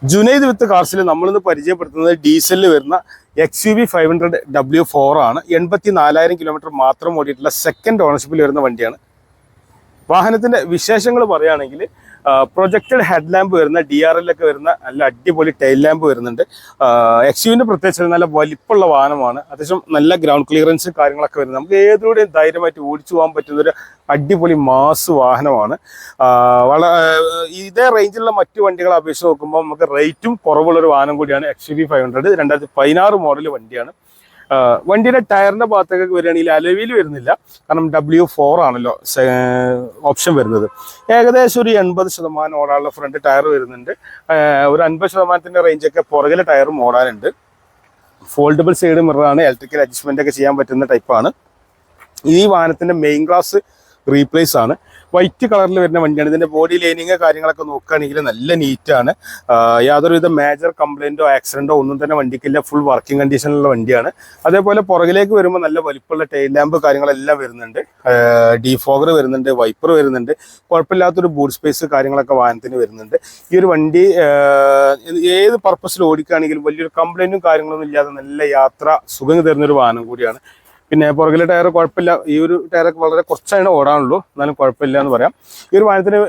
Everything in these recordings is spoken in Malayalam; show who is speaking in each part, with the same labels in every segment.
Speaker 1: ജുനൈദ് വിത്ത് കാർസിൽ നമ്മളിന്ന് പരിചയപ്പെടുത്തുന്നത് ഡീസലിൽ വരുന്ന XUV 500 W4 ആണ്. 84,000 കിലോമീറ്റർ മാത്രം ഓടിയിട്ടുള്ള സെക്കൻഡ് ഓണർഷിപ്പിൽ വരുന്ന വണ്ടിയാണ്. വാഹനത്തിന്റെ വിശേഷങ്ങൾ പറയുകയാണെങ്കിൽ പ്രൊജക്റ്റഡ് ഹെഡ് ലാമ്പ് വരുന്ന DRL ഒക്കെ വരുന്ന നല്ല അടിപൊളി ടൈൽ ലാമ്പ് വരുന്നുണ്ട്. XUV പ്രത്യേകിച്ച് നല്ല വലിപ്പമുള്ള വാഹനമാണ്. അത്യാവശ്യം നല്ല ഗ്രൗണ്ട് ക്ലിയറൻസ് കാര്യങ്ങളൊക്കെ വരുന്നത്. നമുക്ക് ഏതിലൂടെയും ധൈര്യമായിട്ട് ഓടിച്ചു പോകാൻ പറ്റുന്ന ഒരു അടിപൊളി മാസ് വാഹനമാണ്. ഇതേ റേഞ്ചിലുള്ള മറ്റു വണ്ടികളെ അപേക്ഷിച്ച് നോക്കുമ്പോൾ നമുക്ക് റേറ്റും കുറവുള്ളൊരു വാഹനം കൂടിയാണ് XUV 500. 2016 മോഡൽ വണ്ടിയാണ്. വണ്ടിയുടെ ടയറിന്റെ ഭാഗത്തേക്ക് വരികയാണെങ്കിൽ അലോയിൽ വരുന്നില്ല, കാരണം W4 ആണല്ലോ ഓപ്ഷൻ വരുന്നത്. ഏകദേശം ഒരു 80% ഓടാനുള്ള ഫ്രണ്ട് ടയർ വരുന്നുണ്ട്. ഒരു 50% റേഞ്ചൊക്കെ പുറകിലെ ടയറും ഓടാനുണ്ട്. ഫോൾഡബിൾ സൈഡ് മിററാണ്, ഇലക്ട്രിക്കൽ അഡ്ജസ്റ്റ്മെന്റ് ഒക്കെ ചെയ്യാൻ പറ്റുന്ന ടൈപ്പാണ്. ഈ വാഹനത്തിന്റെ മെയിൻ ഗ്ലാസ് റീപ്ലേസ് ആണ്. വൈറ്റ് കളറിൽ വരുന്ന വണ്ടിയാണ്. ഇതിന്റെ ബോഡി ലൈനിങ് കാര്യങ്ങളൊക്കെ നോക്കുകയാണെങ്കിൽ നല്ല നീറ്റാണ്. യാതൊരുവിധ മേജർ കംപ്ലൈന്റോ ആക്സിഡന്റോ ഒന്നും തന്നെ വണ്ടിക്കില്ല. ഫുൾ വർക്കിംഗ് കണ്ടീഷനിലുള്ള വണ്ടിയാണ്. അതേപോലെ പുറകിലേക്ക് വരുമ്പോൾ നല്ല വലിപ്പമുള്ള ടെയിൽ ലാമ്പ് കാര്യങ്ങളെല്ലാം വരുന്നുണ്ട്. ഡീഫോഗർ വരുന്നുണ്ട്, വൈപ്പർ വരുന്നുണ്ട്. കുഴപ്പമില്ലാത്തൊരു ബൂട്ട് സ്പേസ് കാര്യങ്ങളൊക്കെ വാഹനത്തിന് വരുന്നുണ്ട്. ഈ ഒരു വണ്ടി ഏത് പർപ്പസിൽ ഓടിക്കുകയാണെങ്കിലും വലിയൊരു കംപ്ലൈന്റും കാര്യങ്ങളൊന്നും ഇല്ലാതെ നല്ല യാത്ര സുഖം തരുന്നൊരു വാഹനം കൂടിയാണ്. പിന്നെ പുറകിലെ ടയർ കുഴപ്പമില്ല. ഈ ഒരു ടയറൊക്കെ വളരെ കുറച്ചാണ് ഓടാനുള്ളൂ, എന്നാലും കുഴപ്പമില്ല എന്ന് പറയാം. ഈ ഒരു വാഹനത്തിന്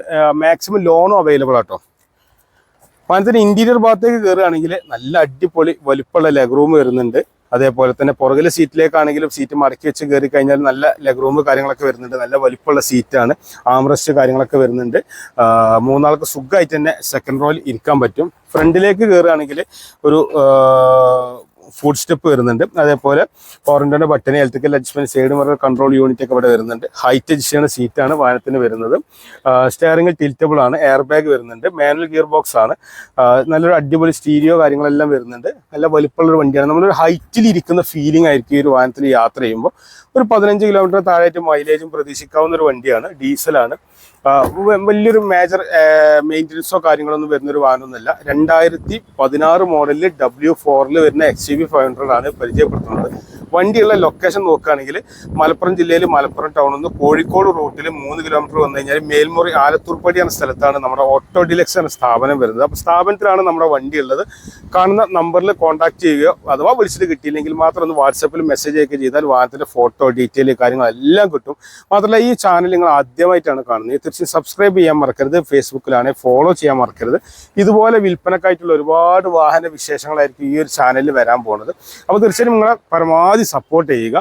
Speaker 1: മാക്സിമം ലോണും അവൈലബിൾ ആട്ടോ. വാഹനത്തിന് ഇന്റീരിയർ ഭാഗത്തേക്ക് കയറുകയാണെങ്കിൽ നല്ല അടിപൊളി വലിപ്പമുള്ള ലെഗ് റൂം വരുന്നുണ്ട്. അതേപോലെ തന്നെ പുറകിലെ സീറ്റിലേക്കാണെങ്കിലും സീറ്റ് മടക്കി വെച്ച് കയറി കഴിഞ്ഞാൽ നല്ല ലെഗ് റൂം കാര്യങ്ങളൊക്കെ വരുന്നുണ്ട്. നല്ല വലിപ്പമുള്ള സീറ്റാണ്. ആംറസ്റ്റ് കാര്യങ്ങളൊക്കെ വരുന്നുണ്ട്. മൂന്നാൾക്ക് സുഖമായിട്ട് തന്നെ സെക്കൻഡ് റോയിൽ ഇരിക്കാൻ പറ്റും. ഫ്രണ്ടിലേക്ക് കയറുകയാണെങ്കിൽ ഒരു ഫുഡ് സ്റ്റെപ്പ് വരുന്നുണ്ട്. അതേപോലെ പവർ വിൻഡോന്റെ button, electrical adjustment, side mirror control unit ഒക്കെ ഇവിടെ വരുന്നുണ്ട്. ഹൈറ്റ് അഡ്ജസ്റ്റ് ചെയ്യുന്ന സീറ്റാണ് വാഹനത്തിന് വരുന്നത്. സ്റ്റിയറിംഗ് ടിൽറ്റബിൾ ആണ്. എയർ ബാഗ് വരുന്നുണ്ട്. മാനുവൽ ഗിയർ ബോക്സ് ആണ്. നല്ലൊരു അടിപൊളി സ്റ്റീരിയോ കാര്യങ്ങളെല്ലാം വരുന്നുണ്ട്. നല്ല വലിപ്പമുള്ളൊരു വണ്ടിയാണ്. നമ്മളൊരു ഹൈറ്റിൽ ഇരിക്കുന്ന ഫീലിംഗ് ആയിരിക്കും ഈ ഒരു വാഹനത്തിൽ യാത്ര ചെയ്യുമ്പോൾ. ഒരു 15 കിലോമീറ്റർ താഴെയായിട്ട് മൈലേജും പ്രതീക്ഷിക്കാവുന്ന ഒരു വണ്ടിയാണ്. ഡീസലാണ്. വലിയൊരു മേജർ മെയിൻ്റനൻസോ കാര്യങ്ങളൊന്നും വരുന്നൊരു വാഹനമൊന്നുമല്ല. 2016 മോഡലിൽ W4 വരുന്ന XUV 500 ആണ് പരിചയപ്പെടുത്തുന്നത്. വണ്ടിയുള്ള ലൊക്കേഷൻ നോക്കുകയാണെങ്കിൽ മലപ്പുറം ജില്ലയിൽ മലപ്പുറം ടൗണിൽ നിന്ന് കോഴിക്കോട് റൂട്ടിൽ 3 കിലോമീറ്റർ വന്നു കഴിഞ്ഞാൽ മേൽമുറി ആലത്തൂർപ്പടി എന്ന സ്ഥലത്താണ് നമ്മുടെ ഓട്ടോ ഡിലക്സ് എന്ന സ്ഥാപനം വരുന്നത്. അപ്പോൾ സ്ഥാപനത്തിലാണ് നമ്മുടെ വണ്ടി ഉള്ളത്. കാണുന്ന നമ്പറിൽ കോൺടാക്ട് ചെയ്യുകയോ അഥവാ വിളിച്ചിട്ട് കിട്ടിയില്ലെങ്കിൽ മാത്രം ഒന്ന് വാട്സാപ്പിൽ മെസ്സേജ് അയക്കുകയോ ചെയ്താൽ വാഹനത്തിൻ്റെ ഫോട്ടോ ഡീറ്റെയിൽ കാര്യങ്ങളെല്ലാം കിട്ടും. മാത്രമല്ല ഈ ചാനൽ നിങ്ങൾ ആദ്യമായിട്ടാണ് കാണുന്നത്, തീർച്ചയായും സബ്സ്ക്രൈബ് ചെയ്യാൻ മറക്കരുത്. ഫേസ്ബുക്കിലാണെങ്കിൽ ഫോളോ ചെയ്യാൻ മറക്കരുത്. ഇതുപോലെ വിൽപ്പനക്കായിട്ടുള്ള ഒരുപാട് വാഹന വിശേഷങ്ങളായിരിക്കും ഈ ഒരു ചാനലിൽ വരാൻ പോകുന്നത്. അപ്പോൾ തീർച്ചയായും നിങ്ങളെ പരമാവധി സപ്പോർട്ട് ചെയ്യുക.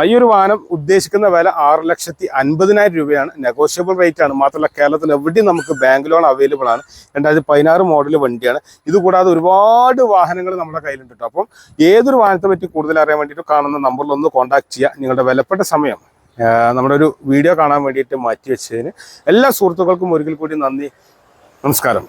Speaker 1: ഈ ഒരു വാഹനം ഉദ്ദേശിക്കുന്ന വില 6,50,000 രൂപയാണ്. നെഗോഷ്യബിൾ റേറ്റ് ആണ്. മാത്രമല്ല കേരളത്തിൽ എവിടെയും നമുക്ക് ബാങ്ക് ലോൺ അവൈലബിൾ ആണ്. 2016 മോഡൽ വണ്ടിയാണ്. ഇതുകൂടാതെ ഒരുപാട് വാഹനങ്ങൾ നമ്മുടെ കയ്യിലുണ്ട് കേട്ടോ. അപ്പം ഏതൊരു വാഹനത്തെ പറ്റി കൂടുതൽ അറിയാൻ വേണ്ടിയിട്ട് കാണുന്ന നമ്പറിൽ ഒന്ന് കോൺടാക്ട് ചെയ്യുക. നിങ്ങളുടെ വിലപ്പെട്ട സമയം നമ്മുടെ ഒരു വീഡിയോ കാണാൻ വേണ്ടിയിട്ട് മാറ്റി വെച്ചതിന് എല്ലാ സുഹൃത്തുക്കൾക്കും ഒരിക്കൽ കൂടി നന്ദി. നമസ്കാരം.